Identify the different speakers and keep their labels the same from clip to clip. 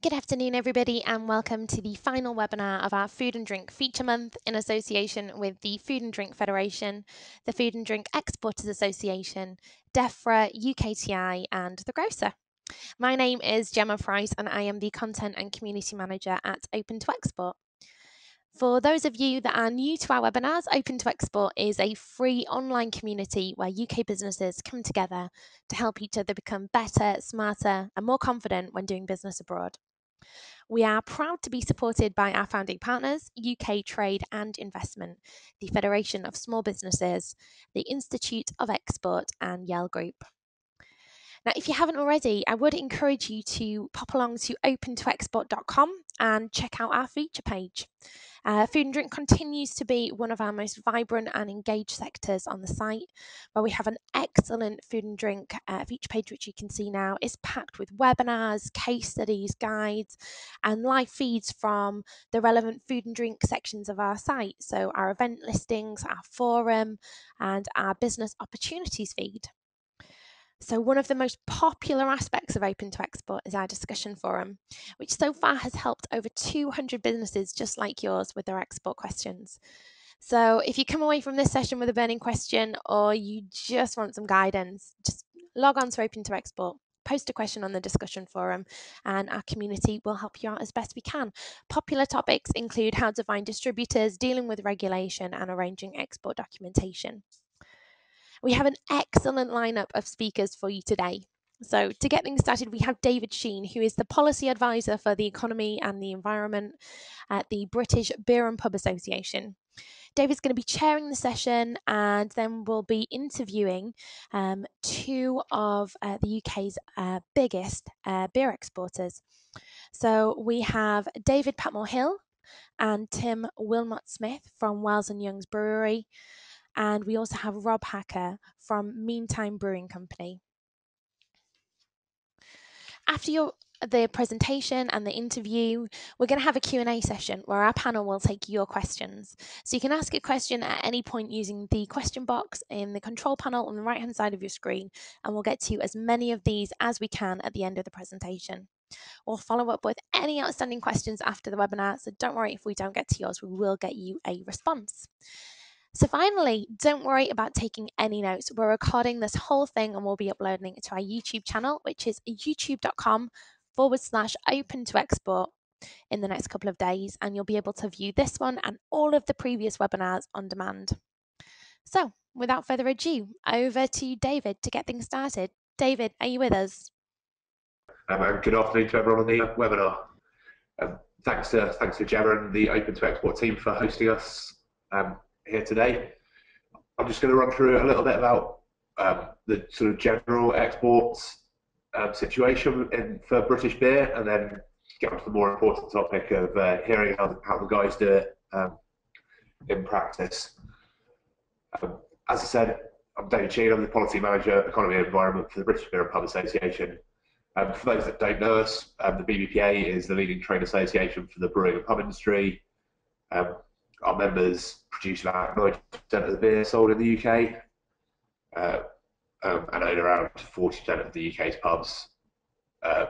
Speaker 1: Good afternoon, everybody, and welcome to the final webinar of our Food and Drink Feature Month in association with the Food and Drink Federation, the Food and Drink Exporters Association, DEFRA, UKTI, and The Grocer. My name is Gemma Price, and I am the Content and Community Manager at Open to Export. For those of you that are new to our webinars, Open to Export is a free online community where UK businesses come together to help each other become better, smarter, and more confident when doing business abroad. We are proud to be supported by our founding partners, UK Trade and Investment, the Federation of Small Businesses, the Institute of Export, and Yale Group. Now, if you haven't already, I would encourage you to pop along to opentoexport.com and check out our feature page. Food and drink continues to be one of our most vibrant and engaged sectors on the site, where we have an excellent food and drink feature page, which you can see now is packed with webinars, case studies, guides, and live feeds from the relevant food and drink sections of our site. So our event listings, our forum, and our business opportunities feed. So one of the most popular aspects of Open to Export is our discussion forum, which so far has helped over 200 businesses just like yours with their export questions. So if you come away from this session with a burning question or you just want some guidance, just log on to Open to Export, post a question on the discussion forum, and our community will help you out as best we can. Popular topics include how to find distributors, dealing with regulation, and arranging export documentation. We have an excellent lineup of speakers for you today. So to get things started, we have David Sheen, who is the Policy Advisor for the Economy and the Environment at the British Beer and Pub Association. David's going to be chairing the session, and then we'll be interviewing two of the UK's biggest beer exporters. So we have David Patmore-Hill and Tim Wilmot-Smith from Wells & Young's Brewery. And we also have Rob Hacker from Meantime Brewing Company. After the presentation and the interview, we're going to have a Q&A session where our panel will take your questions. So you can ask a question at any point using the question box in the control panel on the right-hand side of your screen, and we'll get to as many of these as we can at the end of the presentation. We'll follow up with any outstanding questions after the webinar, so don't worry if we don't get to yours, we will get you a response. So finally, don't worry about taking any notes. We're recording this whole thing and we'll be uploading it to our YouTube channel, which is youtube.com/open to export in the next couple of days. And you'll be able to view this one and all of the previous webinars on demand. So without further ado, over to David to get things started. David, are you with us?
Speaker 2: Good afternoon to everyone on the webinar. Thanks to Gemma and the Open to Export team for hosting us here today. I'm just going to run through a little bit about the sort of general exports situation for British beer, and then get on to the more important topic of hearing how the guys do it in practice. As I said, I'm David Sheen. I'm the Policy Manager, Economy and Environment for the British Beer and Pub Association. For those that don't know us, the BBPA is the leading trade association for the brewing and pub industry. Our members produce about 90% of the beer sold in the UK, and own around 40% of the UK's pubs. As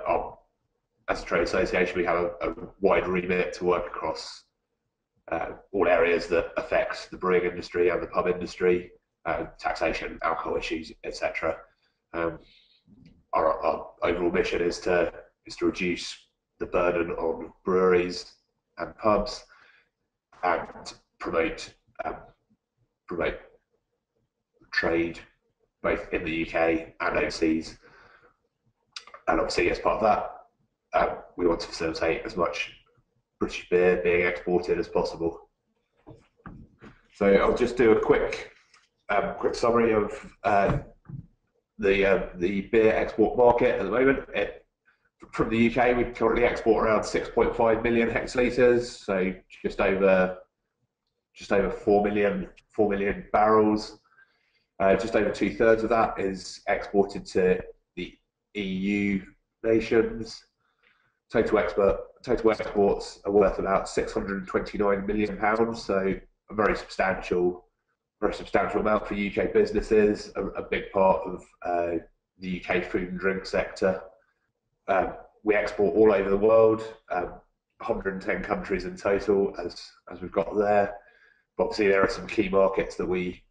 Speaker 2: a trade association, we have a wide remit to work across all areas that affect the brewing industry and the pub industry, taxation, alcohol issues, etc. Our overall mission is to reduce the burden on breweries and pubs, and promote trade both in the UK and overseas. And obviously, as part of that, we want to facilitate as much British beer being exported as possible. So I'll just do a quick summary of the beer export market at the moment. From the UK, we currently export around 6.5 million hectolitres, so just over 4 million barrels. Just over 2/3 of that is exported to the EU nations. Total exports are worth about £629 million, so a very substantial amount for UK businesses. A big part of the UK food and drink sector. we export all over the world, 110 countries in total, as we've got there. But obviously, there are some key markets that we,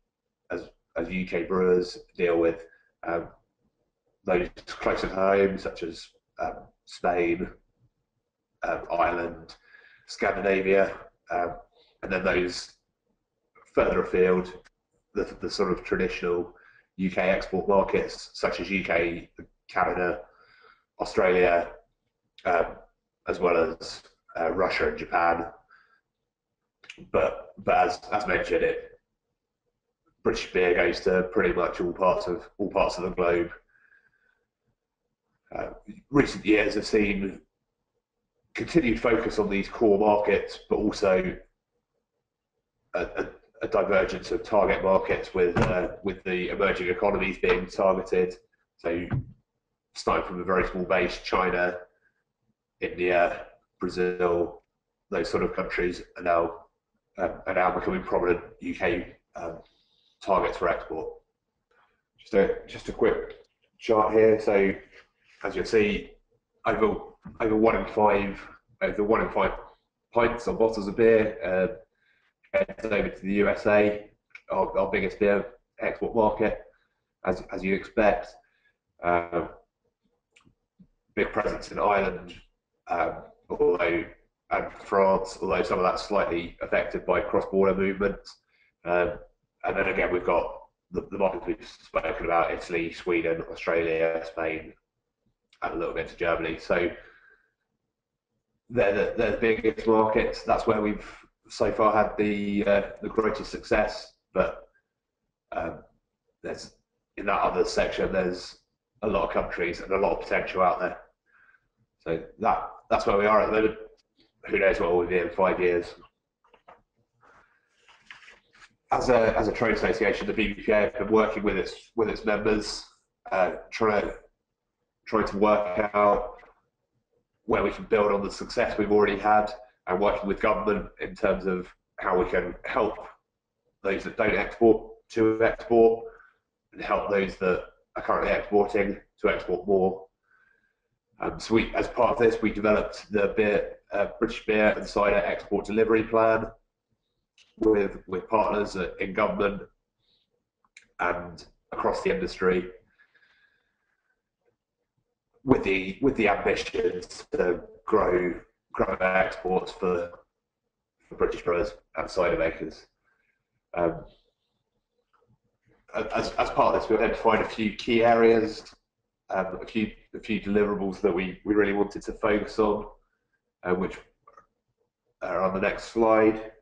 Speaker 2: as UK brewers, deal with. Those closer to home, such as Spain, Ireland, Scandinavia, and then those further afield, the sort of traditional UK export markets, such as UK, Canada, Australia, as well as Russia and Japan. But as mentioned, British beer goes to pretty much all parts of the globe. Recent years have seen continued focus on these core markets, but also a divergence of target markets with the emerging economies being targeted. So starting from a very small base, China, India, Brazil, those sort of countries are now becoming prominent UK targets for export. Just a quick chart here. So as you'll see, over 1 in 5 pints or bottles of beer heads over to the USA, our biggest beer export market, as you'd expect. Big presence in Ireland, and France, although some of that's slightly affected by cross-border movements. And then again, we've got the markets we've spoken about: Italy, Sweden, Australia, Spain, and a little bit to Germany. So they're the biggest markets. That's where we've so far had the greatest success. But there's, in that other section, there's a lot of countries and a lot of potential out there. So that's where we are at the moment. Who knows what we'll be in 5 years? As a trade association, the BBPA have been working with its members, trying to work out where we can build on the success we've already had, and working with government in terms of how we can help those that don't export to export, and help those that are currently exporting to export more. So as part of this, we developed the British Beer and Cider Export Delivery Plan with partners in government and across the industry, with the ambitions to grow exports for British brewers and cider makers. As part of this, we identified a few key areas, a few deliverables that we really wanted to focus on, which are on the next slide.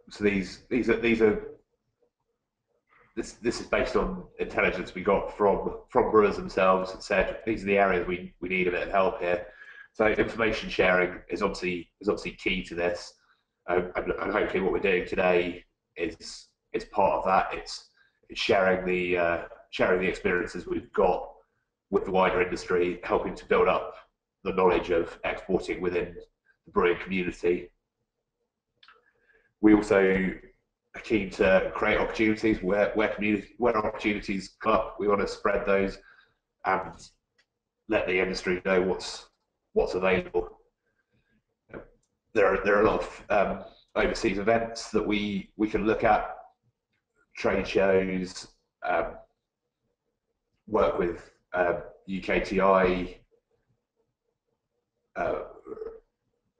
Speaker 2: So this is based on intelligence we got from brewers themselves, and said these are the areas we need a bit of help here. So information sharing is obviously key to this, and hopefully what we're doing today is part of that. It's sharing the experiences we've got with the wider industry, helping to build up the knowledge of exporting within the brewing community. We also are keen to create opportunities where opportunities come up. We want to spread those and let the industry know what's available. There are a lot of overseas events that we can look at, trade shows, work with UKTI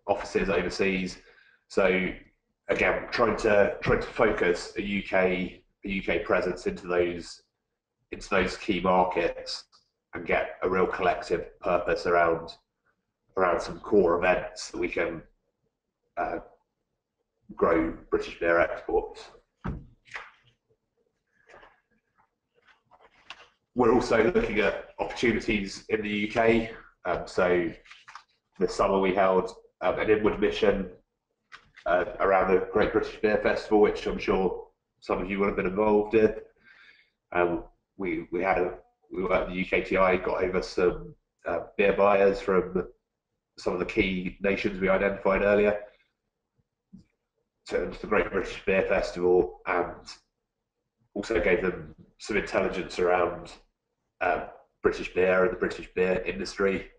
Speaker 2: offices overseas. So again, trying to focus a UK presence into those key markets and get a real collective purpose around some core events that we can grow British beer exports. We're also looking at opportunities in the UK. So this summer we held an inward mission around the Great British Beer Festival, which I'm sure some of you would have been involved in. We were at the UKTI, got over some beer buyers from some of the key nations we identified earlier to the Great British Beer Festival, and also gave them some intelligence around British beer and the British beer industry.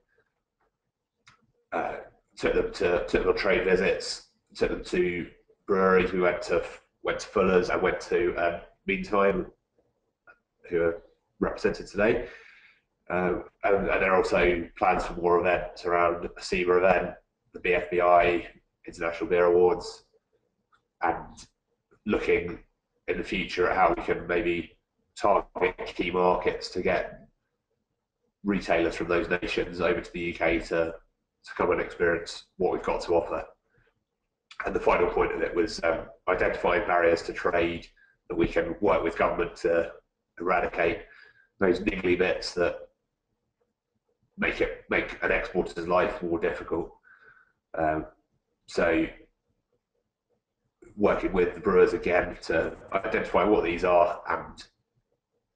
Speaker 2: Took them on trade visits. Took them to breweries. We went to Fuller's and went to Meantime, who are represented today. And there are also plans for more events around a SEMA event, the BFBI, International Beer Awards, and looking in the future at how we can maybe target key markets to get retailers from those nations over to the UK to come and experience what we've got to offer. And the final point of it was identifying barriers to trade that we can work with government to eradicate, those niggly bits that make an exporter's life more difficult. So working with the brewers again to identify what these are and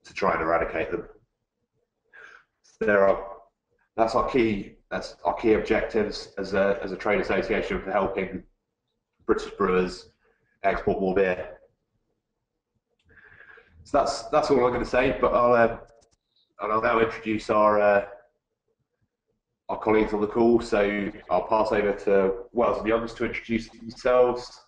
Speaker 2: to try and eradicate them. That's our key objectives as a trade association for helping British brewers export more beer. So that's all I'm going to say. But I'll now introduce our colleagues on the call. So I'll pass over to Wells and Youngs to introduce themselves.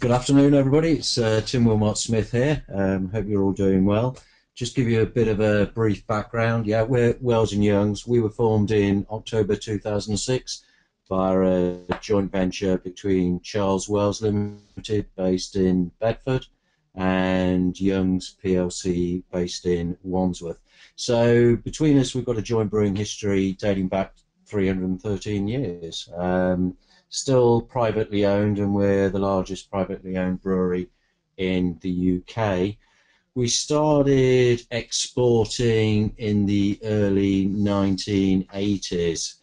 Speaker 3: Good afternoon, everybody. It's Tim Wilmot Smith here. Hope you're all doing well. Just give you a bit of a brief background. Yeah, we're Wells and Youngs. We were formed in October 2006 by a joint venture between Charles Wells Limited, based in Bedford, and Youngs PLC, based in Wandsworth. So between us, we've got a joint brewing history dating back 313 years. Still privately owned, and we're the largest privately owned brewery in the UK. We started exporting in the early 1980s,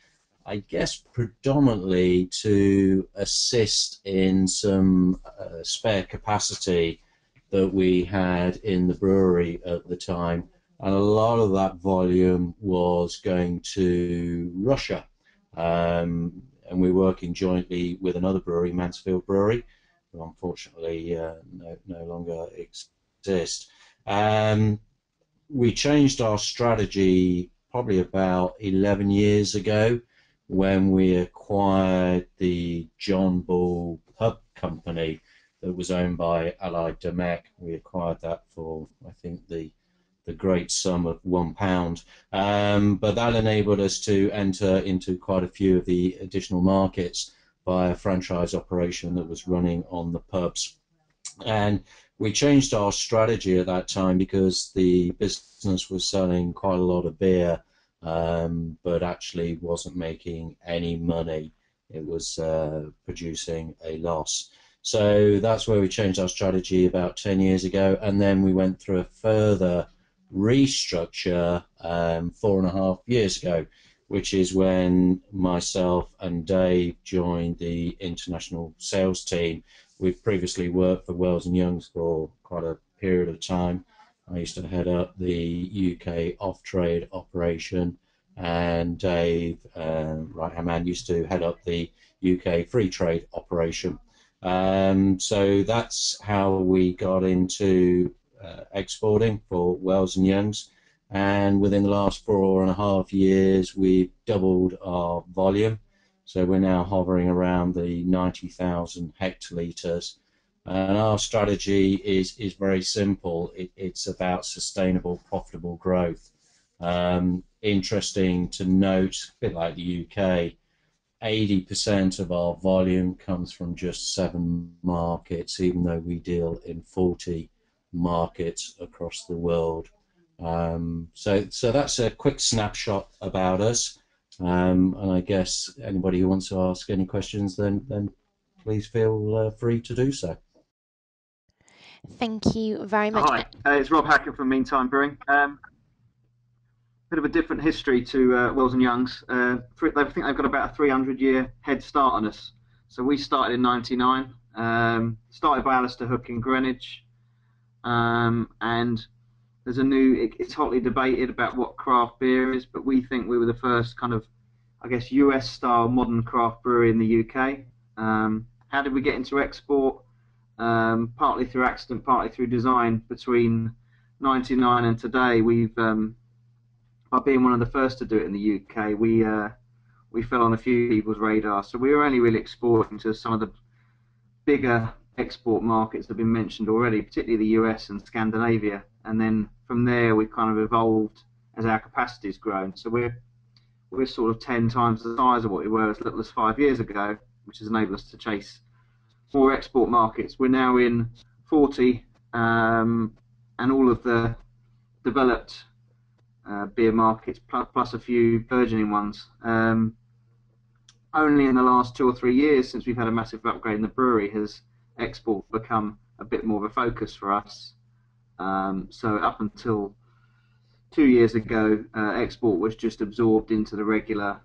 Speaker 3: I guess predominantly to assist in some spare capacity that we had in the brewery at the time, and a lot of that volume was going to Russia. And we're working jointly with another brewery, Mansfield Brewery, who unfortunately no longer exist. We changed our strategy probably about 11 years ago when we acquired the John Bull Pub Company that was owned by Allied Domecq. We acquired that for, I think, the great sum of £1, but that enabled us to enter into quite a few of the additional markets by a franchise operation that was running on the pubs. And we changed our strategy at that time because the business was selling quite a lot of beer, but actually wasn't making any money. It was producing a loss. So that's where we changed our strategy about 10 years ago, and then we went through a further restructure 4.5 years ago, which is when myself and Dave joined the international sales team. We've previously worked for Wells and Youngs for quite a period of time. I used to head up the UK off-trade operation, and Dave, right-hand man, used to head up the UK free trade operation. So that's how we got into exporting for Wells and Youngs, and within the last 4.5 years we've doubled our volume, so we're now hovering around the 90,000 hectolitres, and our strategy is very simple. It's about sustainable, profitable growth. Interesting to note, a bit like the UK, 80% of our volume comes from just 7 markets, even though we deal in 40 markets across the world. So that's a quick snapshot about us, and I guess anybody who wants to ask any questions, then please feel free to do so.
Speaker 1: Thank you very much.
Speaker 4: Hi, it's Rob Hacker from Meantime Brewing. Bit of a different history to Wells and Youngs. I think they've got about a 300-year head start on us. So we started in '99, started by Alistair Hook in Greenwich. And there's it's hotly debated about what craft beer is, but we think we were the first kind of, I guess, US-style modern craft brewery in the UK. How did we get into export? Partly through accident, partly through design. Between '99 and today, we've by being one of the first to do it in the UK, we fell on a few people's radar. So we were only really exporting to some of the bigger export markets that have been mentioned already, particularly the US and Scandinavia. And then from there, we've kind of evolved as our capacity's grown. So we're sort of 10 times the size of what we were as little as 5 years ago, which has enabled us to chase more export markets. We're now in 40, and all of the developed beer markets, plus a few burgeoning ones. Only in the last 2 or 3 years, since we've had a massive upgrade in the brewery, has export become a bit more of a focus for us. So up until 2 years ago, export was just absorbed into the regular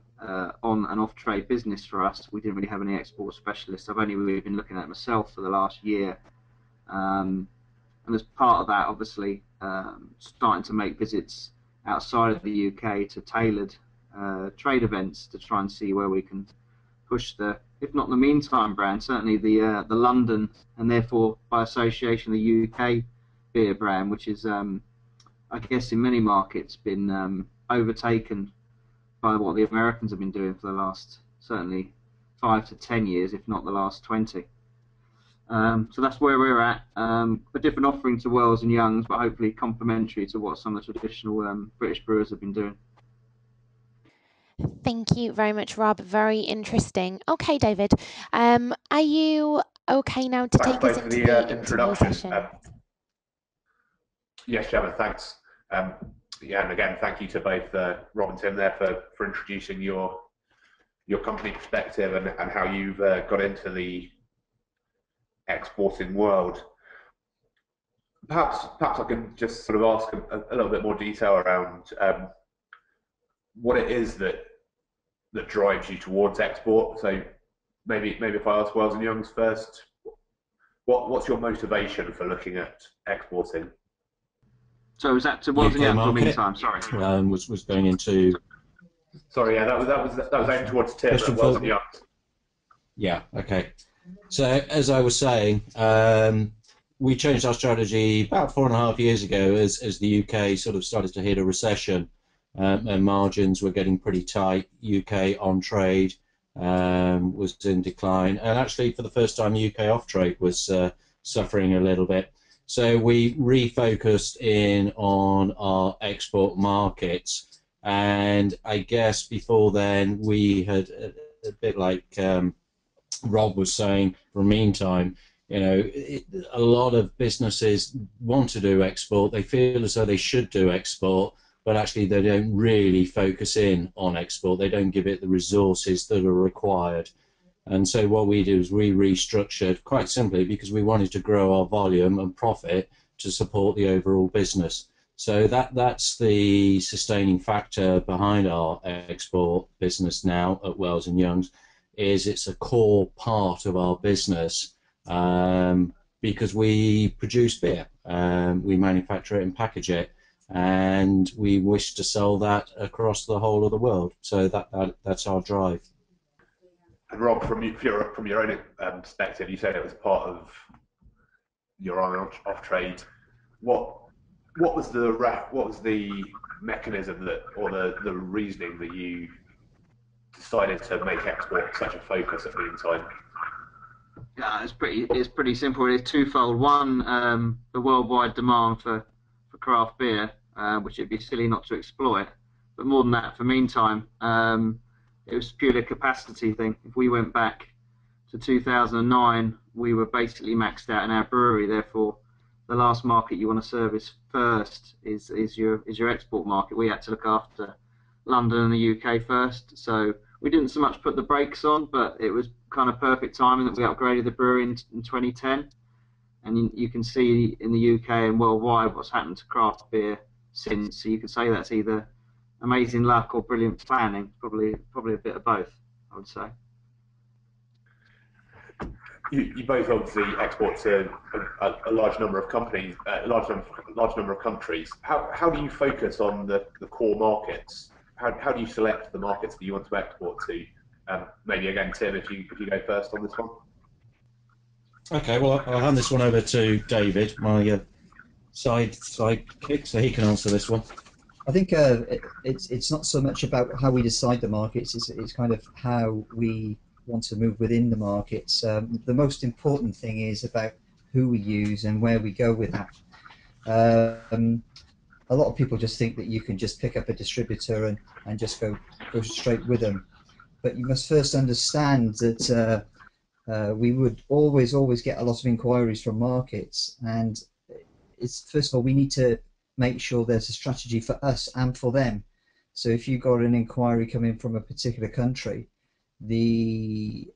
Speaker 4: on and off trade business for us. We didn't really have any export specialists. I've only really been looking at it myself for the last year. And as part of that, obviously, starting to make visits outside of the UK to tailored trade events to try and see where we can push the, if not the Meantime brand, certainly the London and therefore by association the UK beer brand, which is I guess in many markets been overtaken by what the Americans have been doing for the last certainly 5 to 10 years, if not the last 20. So that's where we're at. A different offering to Wells and Youngs, but hopefully complementary to what some of the traditional British brewers have been doing.
Speaker 1: Thank you very much, Rob. Very interesting. Okay, David, are you okay now to take us into the interview session?
Speaker 2: Yes, Gemma, thanks. Yeah, and again, thank you to both Rob and Tim there for introducing your company perspective and how you've got into the exporting world. Perhaps I can just sort of ask a little bit more detail around what it is that drives you towards export. So maybe if I ask Wells and Youngs first, what's your motivation for looking at exporting?
Speaker 4: So was that to Wells and Youngs or Meantime? Sorry.
Speaker 3: Was going into.
Speaker 2: Sorry, yeah, that was aimed towards Tim at Wells and Youngs.
Speaker 3: Yeah. Okay. So as I was saying, we changed our strategy about 4.5 years ago as the UK sort of started to hit a recession. And margins were getting pretty tight. UK on trade was in decline, and actually for the first time UK off trade was suffering a little bit. So we refocused in on our export markets, and I guess before then we had a bit like Rob was saying for Meantime. You know, a lot of businesses want to do export. They feel as though they should do export, but actually they don't really focus in on export. They don't give it the resources that are required. And so what we do is we restructured quite simply because we wanted to grow our volume and profit to support the overall business. So that's the sustaining factor behind our export business now at Wells and Youngs, is it's a core part of our business because we produce beer, we manufacture it and package it, and we wish to sell that across the whole of the world. So that's our drive.
Speaker 2: And Rob, from your own perspective, you said it was part of your own off trade. What was the mechanism or the reasoning that you decided to make export such a focus at Meantime?
Speaker 4: Yeah, it's pretty simple. It's twofold. One, the worldwide demand for craft beer, which it'd be silly not to exploit. But more than that, for Meantime, it was purely a capacity thing. If we went back to 2009, we were basically maxed out in our brewery. Therefore, the last market you want to service first is your export market. We had to look after London and the UK first. So we didn't so much put the brakes on, but it was kind of perfect timing that we upgraded the brewery in 2010. And you can see in the UK and worldwide what's happened to craft beer since. So you could say that's either amazing luck or brilliant planning. Probably a bit of both, I would say.
Speaker 2: You both obviously export to a large number of companies, a large number of countries. How do you focus on the core markets? How do you select the markets that you want to export to? Maybe again, Tim, if you go first on this one.
Speaker 3: Okay, well, I'll hand this one over to David, my sidekick, so he can answer this one.
Speaker 5: I think it's not so much about how we decide the markets, it's kind of how we want to move within the markets. The most important thing is about who we use and where we go with that. A lot of people just think that you can just pick up a distributor and just go straight with them. But you must first understand that we would always get a lot of inquiries from markets, and it's first of all we need to make sure there's a strategy for us and for them. So if you've got an inquiry coming from a particular country, we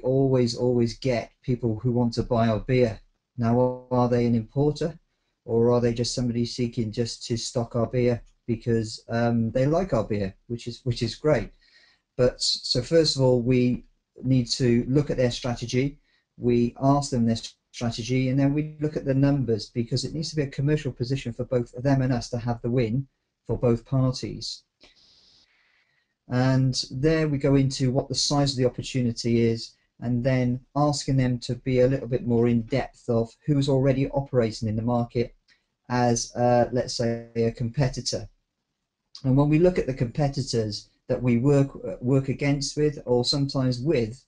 Speaker 5: always get people who want to buy our beer. Now, are they an importer, or are they just somebody seeking just to stock our beer because they like our beer, which is great. But so first of all, we need to look at their strategy. We ask them their strategy, and then we look at the numbers, because it needs to be a commercial position for both them and us to have the win for both parties. And there we go into what the size of the opportunity is, and then asking them to be a little bit more in depth of who's already operating in the market as, let's say, a competitor. And when we look at the competitors that we work against with, or sometimes with,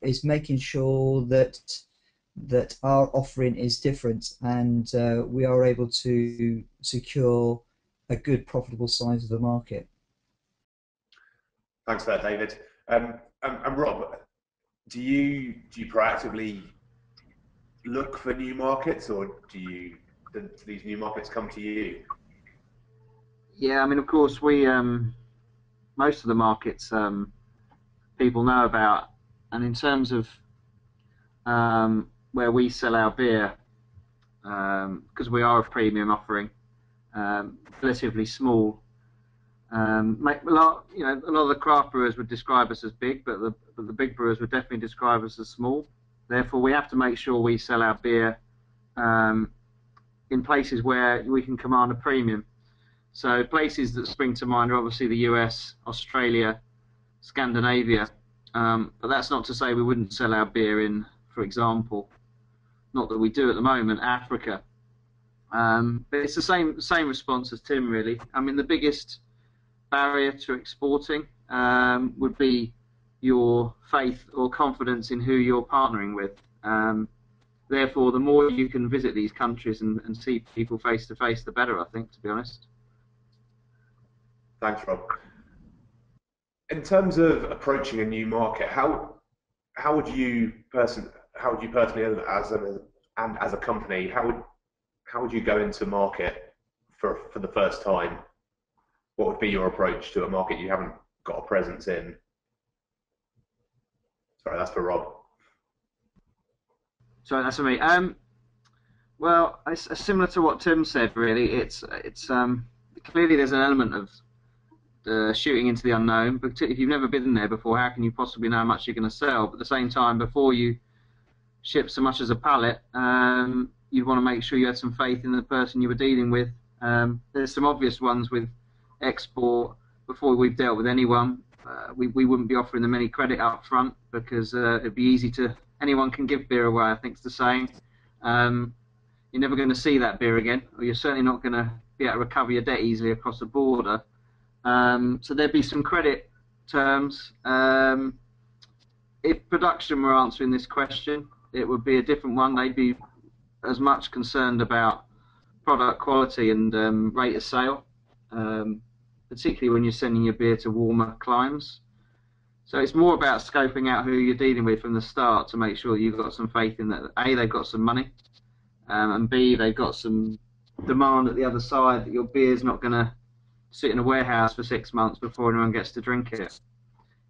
Speaker 5: is making sure that our offering is different, and we are able to secure a good profitable size of the market.
Speaker 2: Thanks for that, David. And Rob, do you proactively look for new markets, or do these new markets come to you?
Speaker 4: Yeah, I mean, of course, we most of the markets people know about, and in terms of where we sell our beer, because we are a premium offering, relatively small. A lot of the craft brewers would describe us as big, but the big brewers would definitely describe us as small. Therefore, we have to make sure we sell our beer in places where we can command a premium. So places that spring to mind are obviously the US, Australia, Scandinavia. But that's not to say we wouldn't sell our beer in, for example, not that we do at the moment, Africa. But it's the same response as Tim, really. I mean, the biggest barrier to exporting would be your faith or confidence in who you're partnering with. Therefore, the more you can visit these countries and see people face to face, the better, I think, to be honest.
Speaker 2: Thanks, Rob. In terms of approaching a new market, how would you personally, as a company, how would you go into market for the first time? What would be your approach to a market you haven't got a presence in? Sorry, that's for Rob. Sorry,
Speaker 4: that's for me. Well, it's similar to what Tim said, really. It's clearly there's an element of shooting into the unknown, but if you've never been there before, how can you possibly know how much you're going to sell? But at the same time, before you ship so much as a pallet, you'd want to make sure you had some faith in the person you were dealing with. There's some obvious ones with export. Before we've dealt with anyone, we wouldn't be offering them any credit up front, because it'd be easy to, anyone can give beer away, I think it's the saying. You're never going to see that beer again, or you're certainly not going to be able to recover your debt easily across the border. So there'd be some credit terms. If production were answering this question, it would be a different one. They'd be as much concerned about product quality and rate of sale, particularly when you're sending your beer to warmer climes. So it's more about scoping out who you're dealing with from the start to make sure you've got some faith in that. A, they've got some money, and B, they've got some demand at the other side that your beer's not going to sit in a warehouse for 6 months before anyone gets to drink it.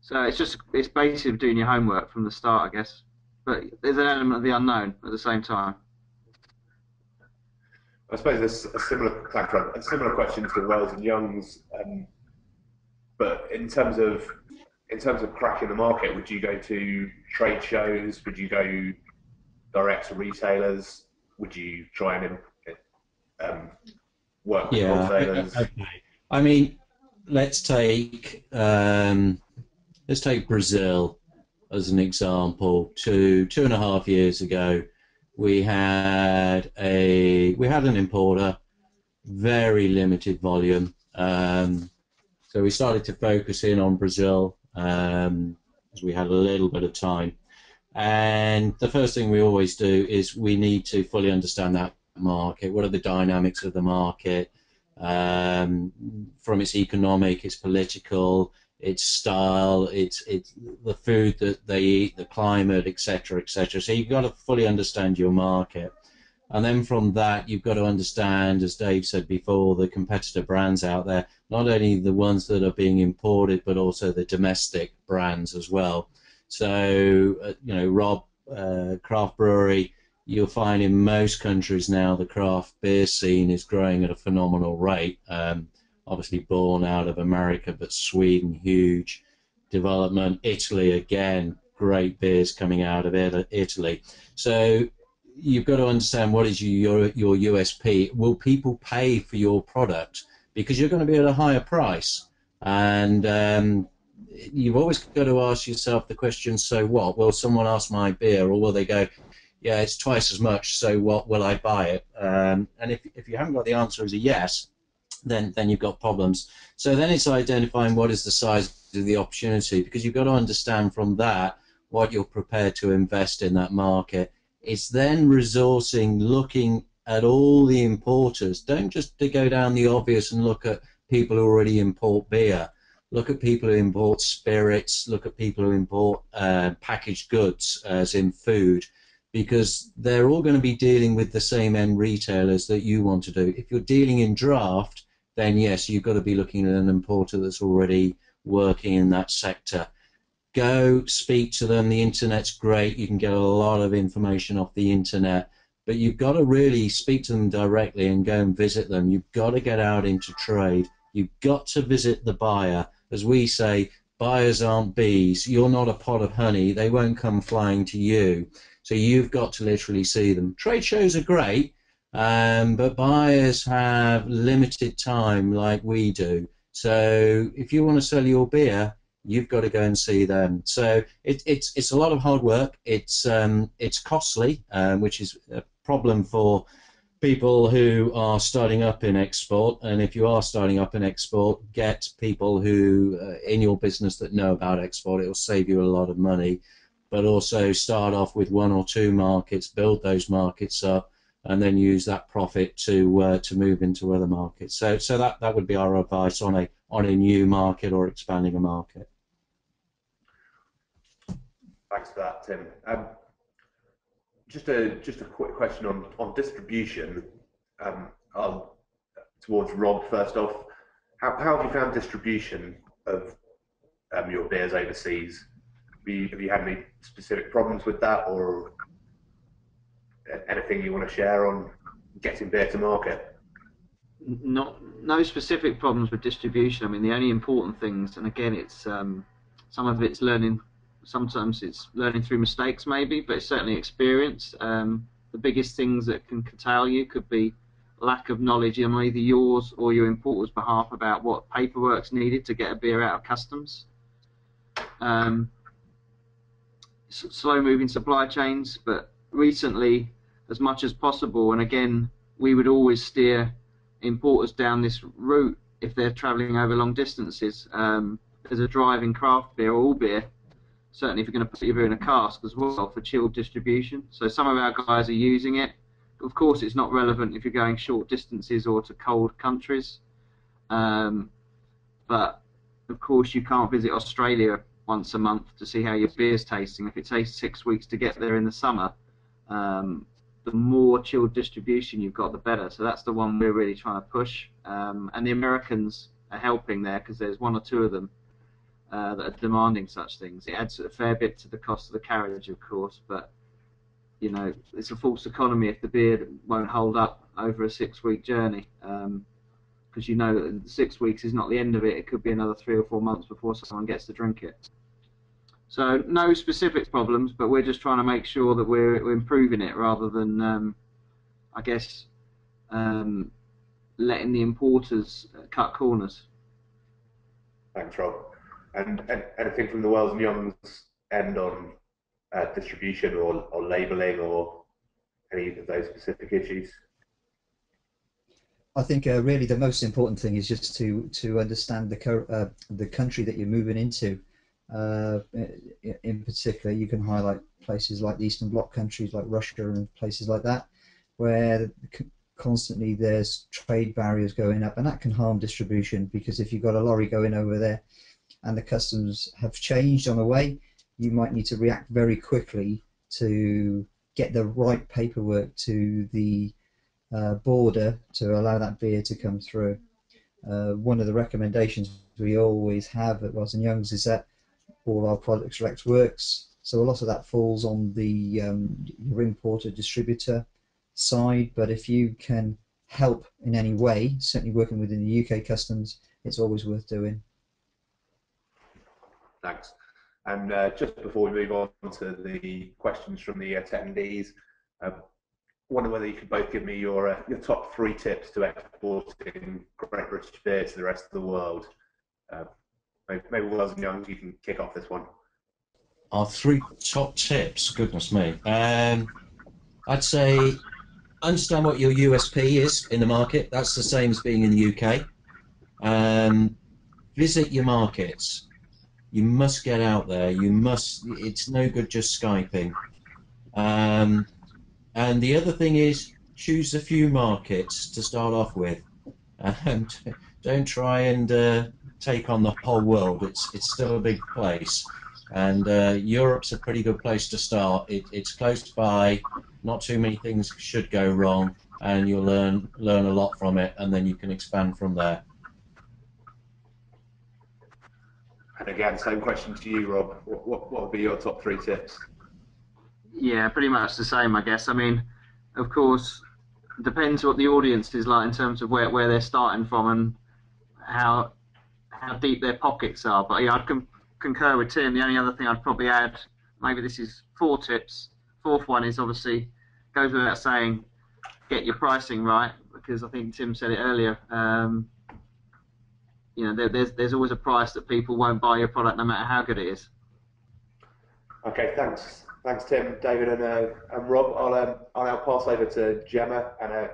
Speaker 4: So it's basically doing your homework from the start, I guess. But there's an element of the unknown at the same time.
Speaker 2: I suppose there's a similar question to Wells and Young's, but in terms of cracking the market, would you go to trade shows? Would you go direct to retailers? Would you try and work with wholesalers?
Speaker 3: Okay. I mean, let's take Brazil as an example. 2.5 years ago, we had an importer, very limited volume. So we started to focus in on Brazil as we had a little bit of time. And the first thing we always do is we need to fully understand that market. What are the dynamics of the market, from its economic, its political, its style, its the food that they eat, the climate, etc., etc. So you've got to fully understand your market. And then from that, you've got to understand, as Dave said before, the competitor brands out there, not only the ones that are being imported, but also the domestic brands as well. So, Rob, craft brewery, you'll find in most countries now the craft beer scene is growing at a phenomenal rate. Obviously born out of America, but Sweden, huge development. Italy, again, great beers coming out of Italy. So you've got to understand what is your USP. Will people pay for your product? Because you're going to be at a higher price. And you've always got to ask yourself the question, so what? Will someone ask my beer, or will they go, yeah, it's twice as much, so what, will I buy it? And if you haven't got the answer as a yes, then you've got problems. So then it's identifying what is the size of the opportunity, because you've got to understand from that what you're prepared to invest in that market. It's then resourcing, looking at all the importers. Don't just go down the obvious and look at people who already import beer. Look at people who import spirits. Look at people who import packaged goods, as in food, because they're all going to be dealing with the same end retailers that you want to do. If you're dealing in draft, then yes, you've got to be looking at an importer that's already working in that sector. Go speak to them. The internet's great. You can get a lot of information off the internet, but you've got to really speak to them directly and go and visit them. You've got to get out into trade. You've got to visit the buyer. As we say, buyers aren't bees. You're not a pot of honey. They won't come flying to you. So you've got to literally see them. Trade shows are great, but buyers have limited time like we do. So if you want to sell your beer, you've got to go and see them. So it's a lot of hard work. It's costly, which is a problem for people who are starting up in export. And if you are starting up in export, get people who in your business that know about export. It will save you a lot of money. But also start off with 1 or 2 markets, build those markets up, and then use that profit to move into other markets. So that would be our advice on a new market or expanding a market.
Speaker 2: Thanks for that, Tim. Just a quick question on distribution. Towards Rob first off. How have you found distribution of your beers overseas? Have you had any specific problems with that, or anything you want to share on getting beer to market?
Speaker 4: No specific problems with distribution. I mean, the only important things, and again, it's some of it's learning. Sometimes it's learning through mistakes, maybe, but it's certainly experience. The biggest things that can curtail you could be lack of knowledge on either yours or your importer's behalf about what paperwork's needed to get a beer out of customs. Slow-moving supply chains, but recently, as much as possible, and again, we would always steer importers down this route if they're travelling over long distances. As a driving craft beer or all beer, certainly if you're going to put your beer in a cask as well for chilled distribution. So some of our guys are using it. Of course, it's not relevant if you're going short distances or to cold countries. But of course, you can't visit Australia once a month to see how your beer's tasting. If it takes 6 weeks to get there in the summer, the more chilled distribution you've got, the better. So that's the one we're really trying to push. And the Americans are helping there because there's 1 or 2 of them that are demanding such things. It adds a fair bit to the cost of the carriage, of course, but you know, it's a false economy if the beer won't hold up over a 6-week journey. Because you know that 6 weeks is not the end of it. It could be another 3 or 4 months before someone gets to drink it. So no specific problems, but we're just trying to make sure that we're improving it rather than, I guess, letting the importers cut corners.
Speaker 2: Thanks, Rob. And anything from the Wells and Youngs end on distribution or labelling or any of those specific issues?
Speaker 5: I think really the most important thing is just to understand the country that you're moving into. In particular, you can highlight places like the Eastern Bloc countries like Russia and places like that, where constantly there's trade barriers going up, and that can harm distribution, because if you've got a lorry going over there and the customs have changed on the way, you might need to react very quickly to get the right paperwork to the border to allow that beer to come through. One of the recommendations we always have at Wells & Youngs is that all our products are ex-works, so a lot of that falls on the your importer distributor side, but if you can help in any way, certainly working within the UK customs, it's always worth doing.
Speaker 2: Thanks. And just before we move on to the questions from the attendees, wonder whether you could both give me your top 3 tips to exporting Great British beer to the rest of the world. Maybe Wells & Youngs, you can kick off this one.
Speaker 3: Our 3 top tips, goodness me. I'd say understand what your USP is in the market. That's the same as being in the UK. Visit your markets. You must get out there. It's no good just Skyping. And the other thing is, choose a few markets to start off with. Don't try and take on the whole world. It's still a big place, and Europe's a pretty good place to start. It's close by. Not too many things should go wrong, and you'll learn a lot from it, and then you can expand from there.
Speaker 2: And again, same question to you, Rob. What would be your top 3 tips?
Speaker 4: Yeah, pretty much the same, I guess. I mean, of course, depends what the audience is like in terms of where they're starting from and how deep their pockets are. But yeah, I'd concur with Tim. The only other thing I'd probably add, maybe this is 4 tips. 4th one is obviously, goes without saying, get your pricing right, because I think Tim said it earlier. You know, there's always a price that people won't buy your product no matter how good it is.
Speaker 2: Okay, thanks, Tim, David, and Rob. I'll now pass over to Gemma, and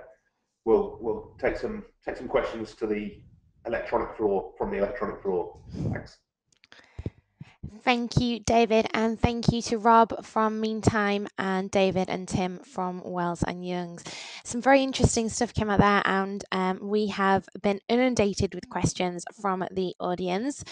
Speaker 2: we'll take some questions to the electronic floor from the electronic floor. Thanks.
Speaker 1: Thank you, David, and thank you to Rob from Meantime and David and Tim from Wells & Youngs. Some very interesting stuff came out there, and we have been inundated with questions from the audience.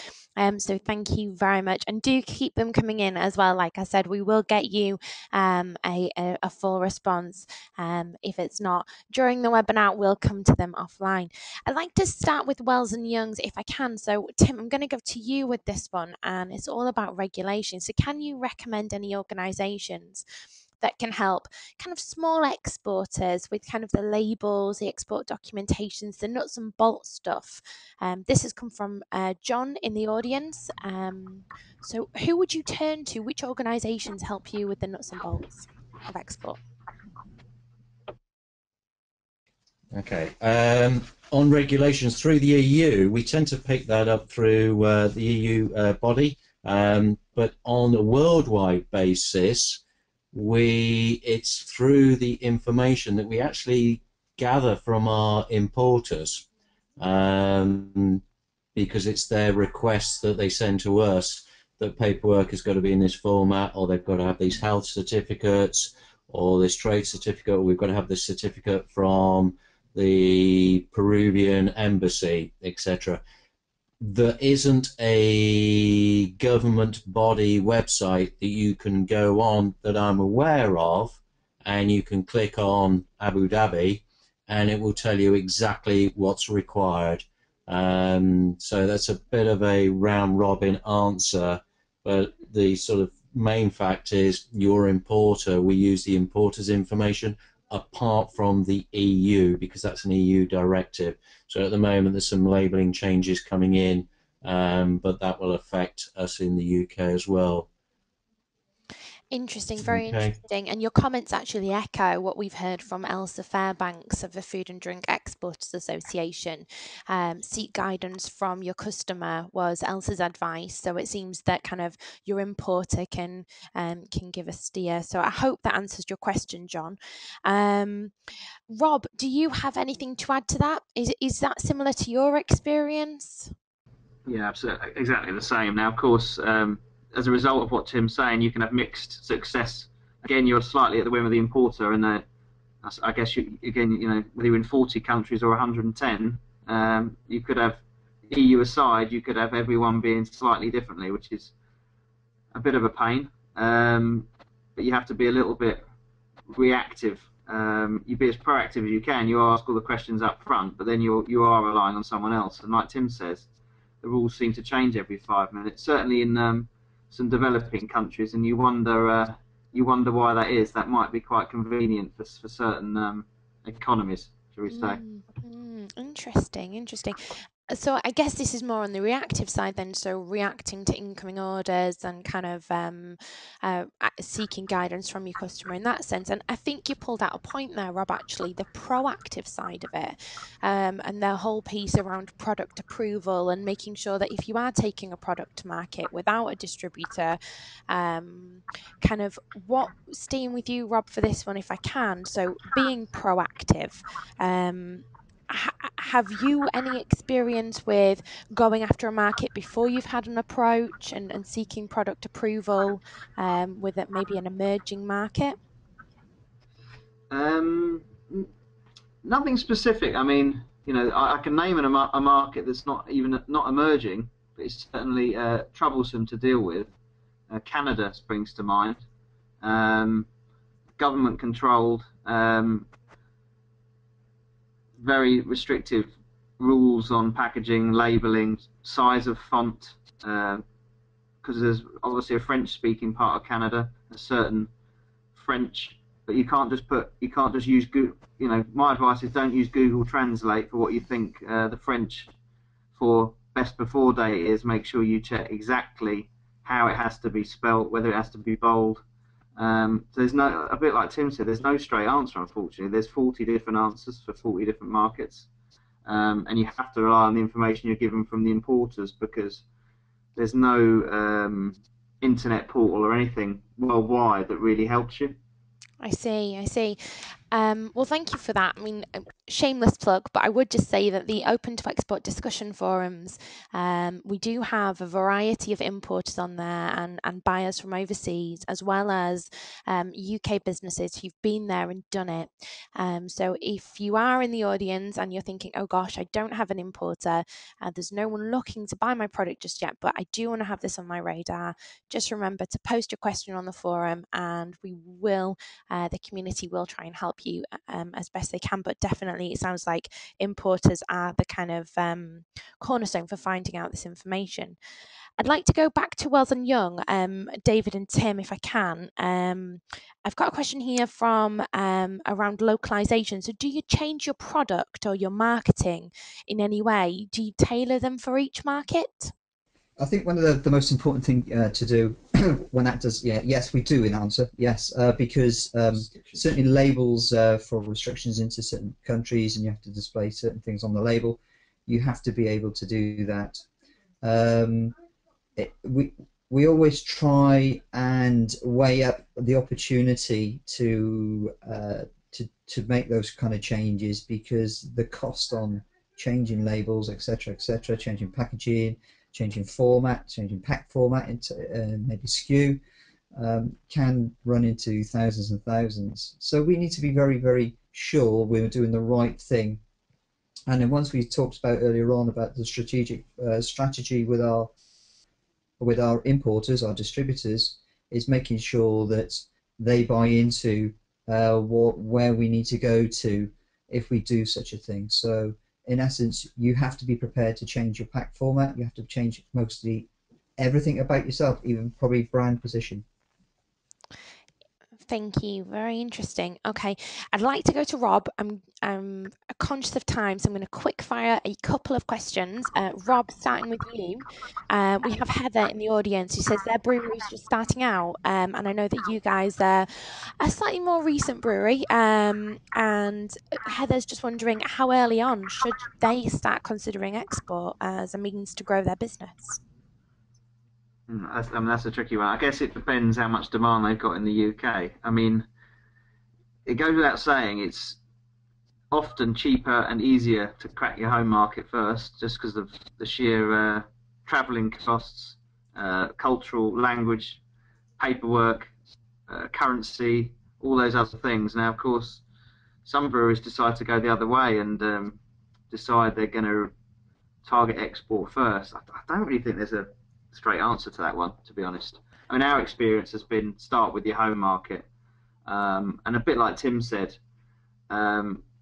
Speaker 1: So thank you very much, and do keep them coming in as well. Like I said, we will get you a full response. If it's not during the webinar, we'll come to them offline. I'd like to start with Wells & Youngs if I can. So Tim, I'm going to go to you with this one, and it's all about regulation. So can you recommend any organisations that can help kind of small exporters with kind of the labels, the export documentations, the nuts and bolts stuff? This has come from John in the audience. So who would you turn to? Which organisations help you with the nuts and bolts of export?
Speaker 3: Okay. On regulations through the EU, we tend to pick that up through the EU body, but on a worldwide basis, it's through the information that we actually gather from our importers, because it's their requests that they send to us that paperwork has got to be in this format, or they've got to have these health certificates, or this trade certificate, or we've got to have this certificate from the Peruvian embassy, etc. There isn't a government body website that you can go on that I'm aware of, and you can click on Abu Dhabi and it will tell you exactly what's required. So that's a bit of a round robin answer, but the sort of main fact is your importer, we use the importer's information apart from the EU, because that's an EU directive. So at the moment there's some labelling changes coming in, but that will affect us in the UK as well.
Speaker 1: Interesting, very
Speaker 3: Okay.
Speaker 1: interesting. And your comments actually echo what we've heard from Elsa Fairbanks of the Food and Drink Exporters Association. Seek guidance from your customer was Elsa's advice. So it seems that kind of your importer can give a steer. So I hope that answers your question, John. Rob, do you have anything to add to that? Is that similar to your experience?
Speaker 4: Yeah, absolutely, exactly the same. Now, of course, as a result of what Tim's saying, you can have mixed success. Again, you're slightly at the whim of the importer, and I guess whether you're in 40 countries or 110, you could have EU aside, you could have everyone being slightly differently, which is a bit of a pain. But you have to be a little bit reactive. You be as proactive as you can. You ask all the questions up front, but then you are relying on someone else. And like Tim says, the rules seem to change every 5 minutes. Certainly in some developing countries, and you wonder why that is. That might be quite convenient for certain economies, shall we say?
Speaker 1: Interesting. So I guess this is more on the reactive side then, so reacting to incoming orders and kind of seeking guidance from your customer in that sense. And I think you pulled out a point there, Rob, actually, the proactive side of it, and the whole piece around product approval and making sure that if you are taking a product to market without a distributor, kind of staying with you, Rob, for this one, if I can. So being proactive. Have you any experience with going after a market before you've had an approach and seeking product approval with maybe an emerging market?
Speaker 4: Nothing specific. I mean, I can name a market that's not emerging, but it's certainly troublesome to deal with. Canada springs to mind. Government controlled, very restrictive rules on packaging, labelling, size of font, because there's obviously a French-speaking part of Canada, a certain French, but you can't just use Google. My advice is don't use Google Translate for what you think the French for best before date is. Make sure you check exactly how it has to be spelt, whether it has to be bold. So there's a bit like Tim said, there's no straight answer, unfortunately. There's 40 different answers for 40 different markets, and you have to rely on the information you're given from the importers, because there's no internet portal or anything worldwide that really helps you.
Speaker 1: I see. Well, thank you for that. I mean, shameless plug, but I would just say that the Open to Export discussion forums, we do have a variety of importers on there and buyers from overseas, as well as UK businesses who've been there and done it. So if you are in the audience and you're thinking, oh gosh, I don't have an importer, there's no one looking to buy my product just yet, but I do want to have this on my radar, just remember to post your question on the forum, and the community will try and help you as best they can. But definitely, it sounds like importers are the kind of cornerstone for finding out this information. I'd like to go back to Wells and Young, David and Tim, if I can. I've got a question here from around localization. So do you change your product or your marketing in any way? Do you tailor them for each market?
Speaker 5: I think one of the most important thing to do when that does, yes, we do in answer, yes, because certainly labels for restrictions into certain countries, and you have to display certain things on the label, you have to be able to do that. We always try and weigh up the opportunity to make those kind of changes, because the cost on changing labels, etc., changing packaging, changing format, changing pack format into maybe SKU, can run into thousands and thousands. So we need to be very, very sure we're doing the right thing. And then once we talked about earlier on about the strategic strategy with our importers, our distributors, is making sure that they buy into where we need to go to if we do such a thing. So in essence, you have to be prepared to change your pack format. You have to change mostly everything about yourself, even probably brand position.
Speaker 1: Thank you. Very interesting. Okay, I'd like to go to Rob. I'm conscious of time, so I'm going to quick fire a couple of questions. Rob, starting with you. We have Heather in the audience who says their brewery is just starting out, and I know that you guys are a slightly more recent brewery. And Heather's just wondering how early on should they start considering export as a means to grow their business?
Speaker 4: That's a tricky one. I guess it depends how much demand they've got in the UK. I mean, it goes without saying it's often cheaper and easier to crack your home market first, just because of the sheer travelling costs, cultural, language, paperwork, currency, all those other things. Now, of course, some breweries decide to go the other way and decide they're going to target export first. I don't really think there's a straight answer to that one, to be honest. I mean, our experience has been start with your home market, and a bit like Tim said,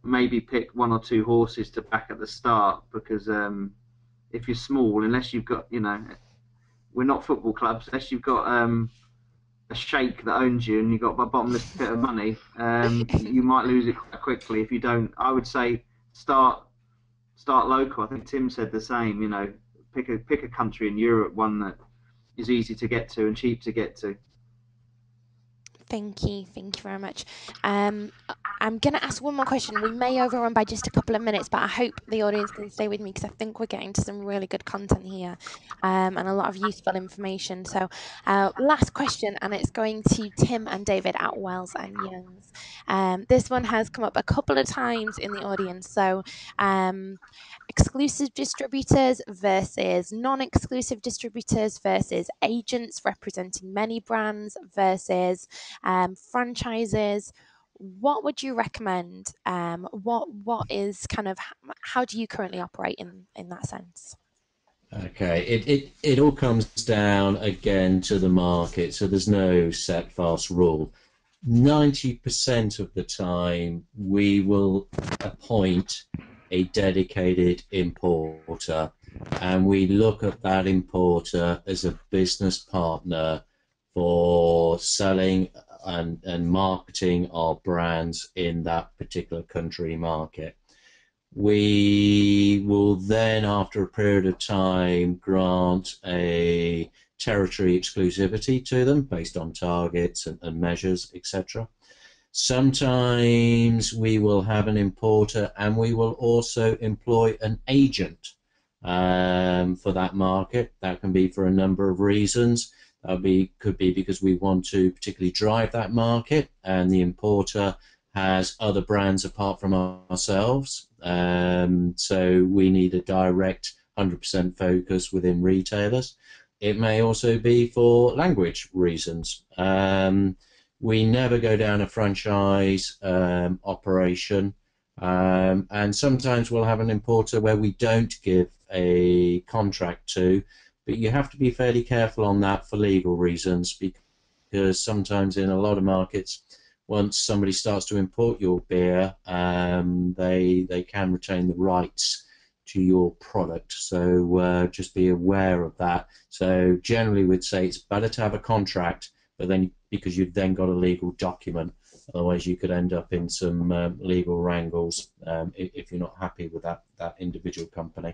Speaker 4: maybe pick one or two horses to back at the start, because if you're small, unless you've got, we're not football clubs, unless you've got a sheikh that owns you and you've got a bottomless pit of money, you might lose it quite quickly if you don't. I would say start local. I think Tim said the same. Pick a country in Europe, one that is easy to get to and cheap to get to.
Speaker 1: Thank you very much. I'm going to ask one more question. We may overrun by just a couple of minutes, but I hope the audience can stay with me because I think we're getting to some really good content here, and a lot of useful information. So last question, and it's going to Tim and David at Wells and Youngs. This one has come up a couple of times in the audience. So exclusive distributors versus non-exclusive distributors versus agents representing many brands versus franchises. What would you recommend? What is kind of, how do you currently operate in that sense?
Speaker 3: Okay, it all comes down again to the market, so there's no set fast rule. 90% of the time we will appoint a dedicated importer, and we look at that importer as a business partner for selling and marketing our brands in that particular country market. We will then, after a period of time, grant a territory exclusivity to them based on targets and measures, etc. Sometimes we will have an importer and we will also employ an agent for that market. That can be for a number of reasons. Could be because we want to particularly drive that market and the importer has other brands apart from ourselves. So we need a direct 100% focus within retailers. It may also be for language reasons. We never go down a franchise operation, and sometimes we'll have an importer where we don't give a contract to, but you have to be fairly careful on that for legal reasons, because sometimes in a lot of markets, once somebody starts to import your beer, they can retain the rights to your product. So just be aware of that. So generally we'd say it's better to have a contract, but then because you've then got a legal document, otherwise you could end up in some legal wrangles if you're not happy with that individual company.